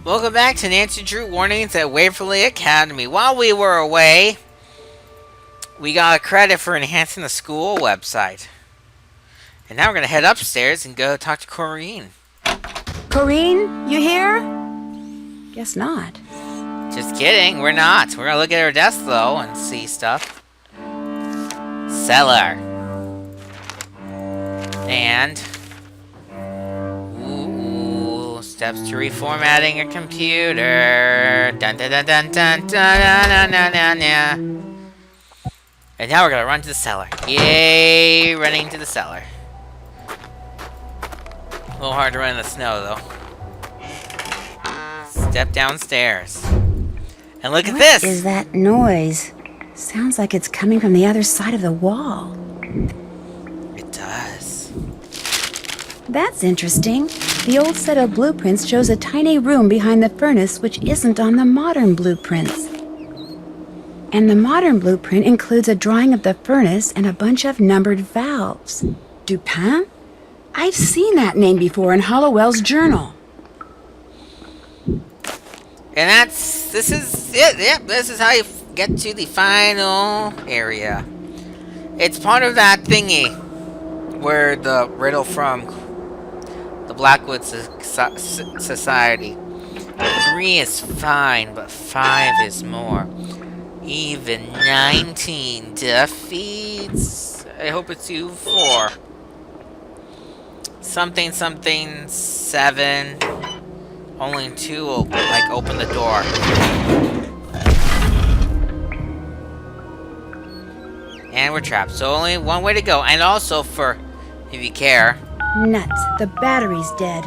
Welcome back to Nancy Drew Warnings at Waverly Academy. While we were away, we got a credit for enhancing the school website. And now we're going to head upstairs and go talk to Corrine. Corrine, you here? Guess not. Just kidding, we're not. We're going to look at her desk, though, and see stuff. Cellar. And... steps to reformatting your computer. Dun dun dun dun dun dun dun dun dun dun. And now we're gonna run to the cellar. Yay! Running to the cellar. A little hard to run in the snow, though. Step downstairs. And look at this! What is that noise? Sounds like it's coming from the other side of the wall. It does. That's interesting. The old set of blueprints shows a tiny room behind the furnace which isn't on the modern blueprints. And the modern blueprint includes a drawing of the furnace and a bunch of numbered valves. Dupin? I've seen that name before in Hollowell's journal. And this is it. Yep, this is how you get to the final area. It's part of that thingy where the riddle from the Blackwood Society. 3 is fine, but 5 is more. Even 19 defeats. I hope it's you 4. Something 7. Only 2 will open the door. And we're trapped. So only one way to go. And also for, if you care. Nuts. The battery's dead.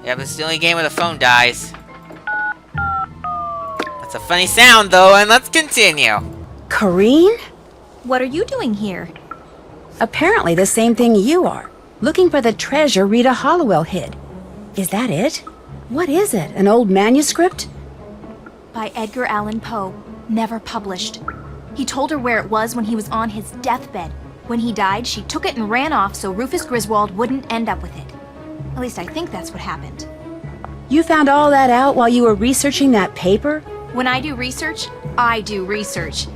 Yeah, but it's the only game where the phone dies. That's a funny sound, though, and let's continue. Corrine? What are you doing here? Apparently the same thing you are. Looking for the treasure Rita Hollowell hid. Is that it? What is it? An old manuscript? By Edgar Allan Poe. Never published. He told her where it was when he was on his deathbed. When he died, she took it and ran off so Rufus Griswold wouldn't end up with it. At least I think that's what happened. You found all that out while you were researching that paper? When I do research, I do research.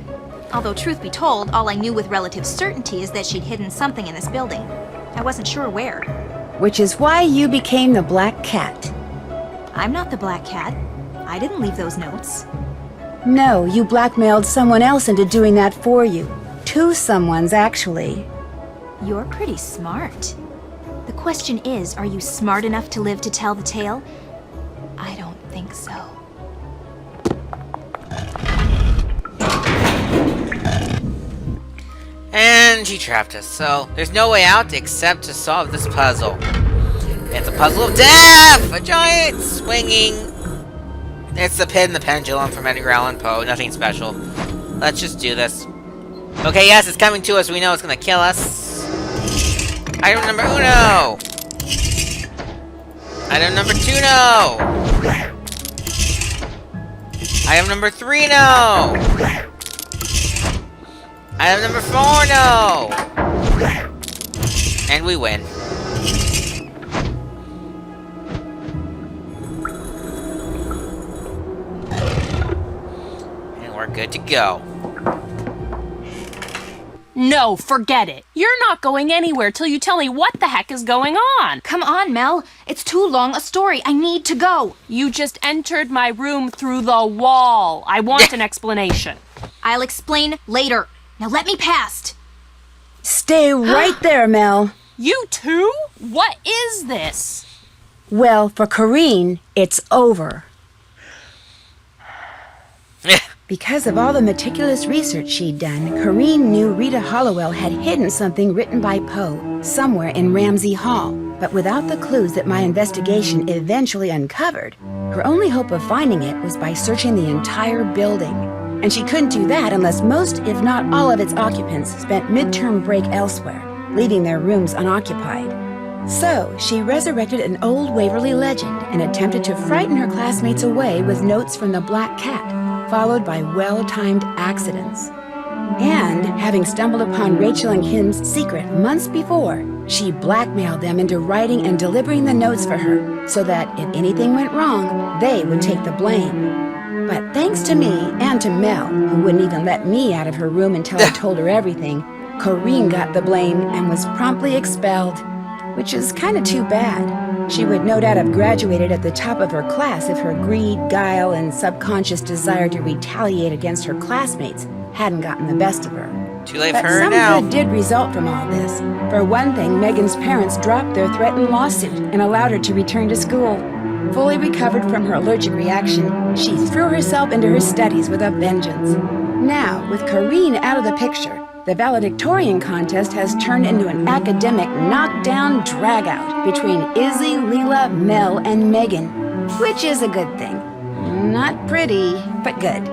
Although, truth be told, all I knew with relative certainty is that she'd hidden something in this building. I wasn't sure where. Which is why you became the Black Cat. I'm not the Black Cat. I didn't leave those notes. No, you blackmailed someone else into doing that for you. 2 someones, actually. You're pretty smart. The question is, are you smart enough to live to tell the tale? I don't think so. And she trapped us, so there's no way out except to solve this puzzle. It's a puzzle of death! A giant swinging... It's the pit and the pendulum from Edgar Allan Poe. Nothing special. Let's just do this. Okay, yes, it's coming to us. We know it's gonna kill us. Item number 1. Item number 2, no! Item number 3, no! Item number 4, no! And we win. And we're good to go. No, forget it. You're not going anywhere till you tell me what the heck is going on. Come on, Mel. It's too long a story. I need to go. You just entered my room through the wall. I want an explanation. I'll explain later. Now let me past. Stay right there, Mel. You too? What is this? Well, for Corrine, it's over. Because of all the meticulous research she'd done, Corrine knew Rita Hollowell had hidden something written by Poe somewhere in Ramsey Hall. But without the clues that my investigation eventually uncovered, her only hope of finding it was by searching the entire building. And she couldn't do that unless most, if not all of its occupants spent midterm break elsewhere, leaving their rooms unoccupied. So, she resurrected an old Waverly legend and attempted to frighten her classmates away with notes from the Black Cat, followed by well-timed accidents. And, having stumbled upon Rachel and Kim's secret months before, She blackmailed them into writing and delivering the notes for her so that if anything went wrong, they would take the blame. But thanks to me and to Mel, who wouldn't even let me out of her room until I told her everything, Corrine got the blame and was promptly expelled, which is kind of too bad. She would no doubt have graduated at the top of her class if her greed, guile, and subconscious desire to retaliate against her classmates hadn't gotten the best of her. Too late But for her some now. good did result from all this. For one thing, Megan's parents dropped their threatened lawsuit and allowed her to return to school. Fully recovered from her allergic reaction, she threw herself into her studies with a vengeance. Now, with Corrine out of the picture, the valedictorian contest has turned into an academic knockdown dragout between Izzy, Leela, Mel, and Megan, which is a good thing. Not pretty, but good.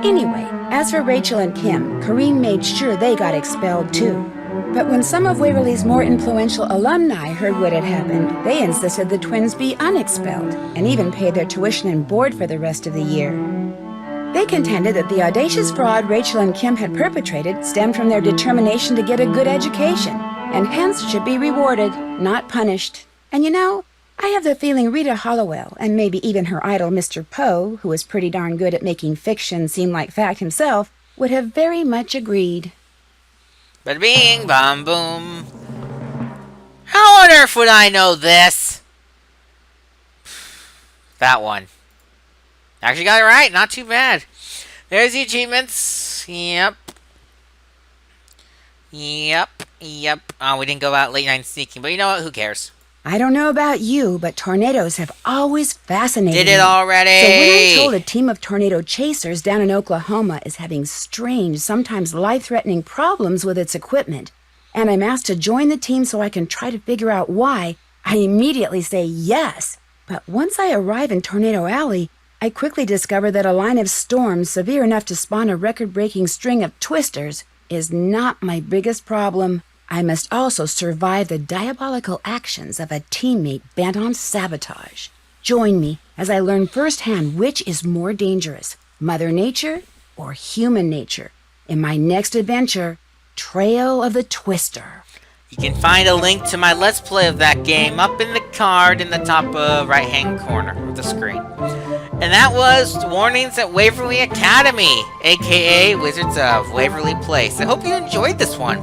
Anyway, as for Rachel and Kim, Corrine made sure they got expelled too. But when some of Waverly's more influential alumni heard what had happened, they insisted the twins be unexpelled and even paid their tuition and board for the rest of the year. They contended that the audacious fraud Rachel and Kim had perpetrated stemmed from their determination to get a good education, and hence should be rewarded, not punished. And you know, I have the feeling Rita Hollowell, and maybe even her idol Mr. Poe, who was pretty darn good at making fiction seem like fact himself, would have very much agreed. Bada bing, bam, boom. How on earth would I know this? That one. Actually got it right. Not too bad. There's the achievements. Yep. Oh, we didn't go out late night sneaking, but you know what? Who cares? I don't know about you, but tornadoes have always fascinated Did me. it already? So when I'm told a team of tornado chasers down in Oklahoma is having strange, sometimes life-threatening problems with its equipment, and I'm asked to join the team so I can try to figure out why, I immediately say yes. But once I arrive in Tornado Alley, I quickly discover that a line of storms severe enough to spawn a record-breaking string of twisters is not my biggest problem. I must also survive the diabolical actions of a teammate bent on sabotage. Join me as I learn firsthand which is more dangerous, Mother Nature or human nature, in my next adventure, Trail of the Twister. You can find a link to my Let's Play of that game up in the card in the top right-hand corner of the screen. And that was Warnings at Waverly Academy, aka Wizards of Waverly Place. I hope you enjoyed this one.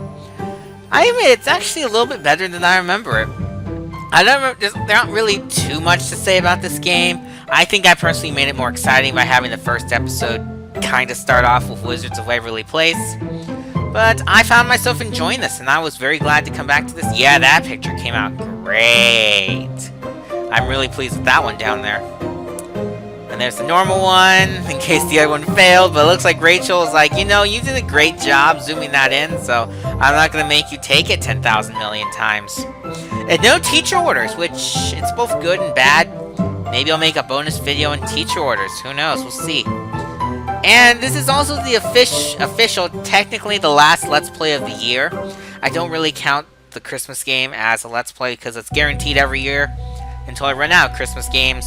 I admit it's actually a little bit better than I remember it. There's not really too much to say about this game. I think I personally made it more exciting by having the first episode kind of start off with Wizards of Waverly Place. But I found myself enjoying this, and I was very glad to come back to this. Yeah, that picture came out great. I'm really pleased with that one down there. And there's the normal one, in case the other one failed. But it looks like Rachel is like, you know, you did a great job zooming that in, so I'm not going to make you take it 10,000 million times. And no teacher orders, which it's both good and bad. Maybe I'll make a bonus video on teacher orders. Who knows? We'll see. And this is also the official, technically the last Let's Play of the year. I don't really count the Christmas game as a Let's Play because it's guaranteed every year until I run out of Christmas games.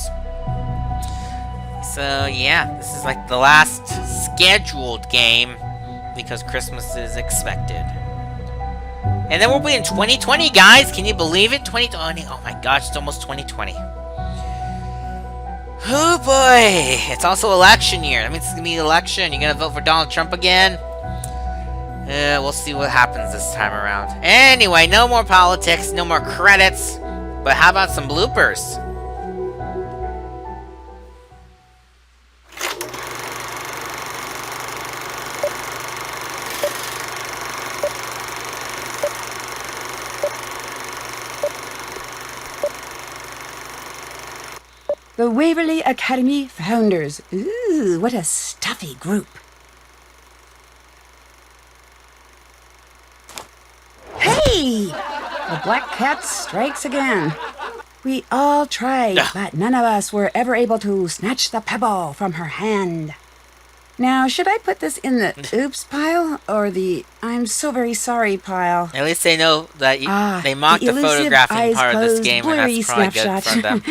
So yeah, this is like the last scheduled game because Christmas is expected. And then we'll be in 2020, guys. Can you believe it? 2020. Oh my gosh, it's almost 2020. Oh boy. It's also election year. That means it's gonna be election. You gonna vote for Donald Trump again? We'll see what happens this time around. Anyway, no more politics, no more credits. But how about some bloopers? The Waverly Academy Founders. Ooh, what a stuffy group. Hey! The Black Cat strikes again. We all tried, but none of us were ever able to snatch the pebble from her hand. Now, should I put this in the oops pile or the I'm so very sorry pile? At least they know that they mocked the photographing part of this game, and that's probably good for them.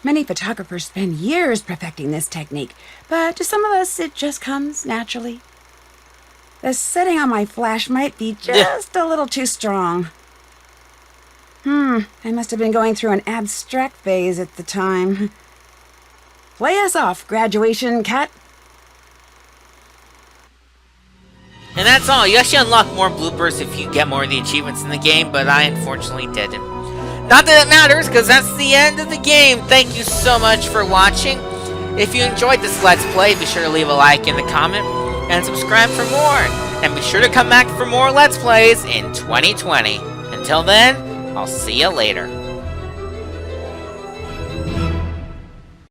Many photographers spend years perfecting this technique, but to some of us it just comes naturally. The setting on my flash might be just a little too strong. I must have been going through an abstract phase at the time. Play us off, graduation cat. And that's all. You actually unlock more bloopers if you get more of the achievements in the game, but I unfortunately didn't. Not that it matters, because that's the end of the game. Thank you so much for watching. If you enjoyed this Let's Play, be sure to leave a like in the comment, and subscribe for more. And be sure to come back for more Let's Plays in 2020. Until then, I'll see you later.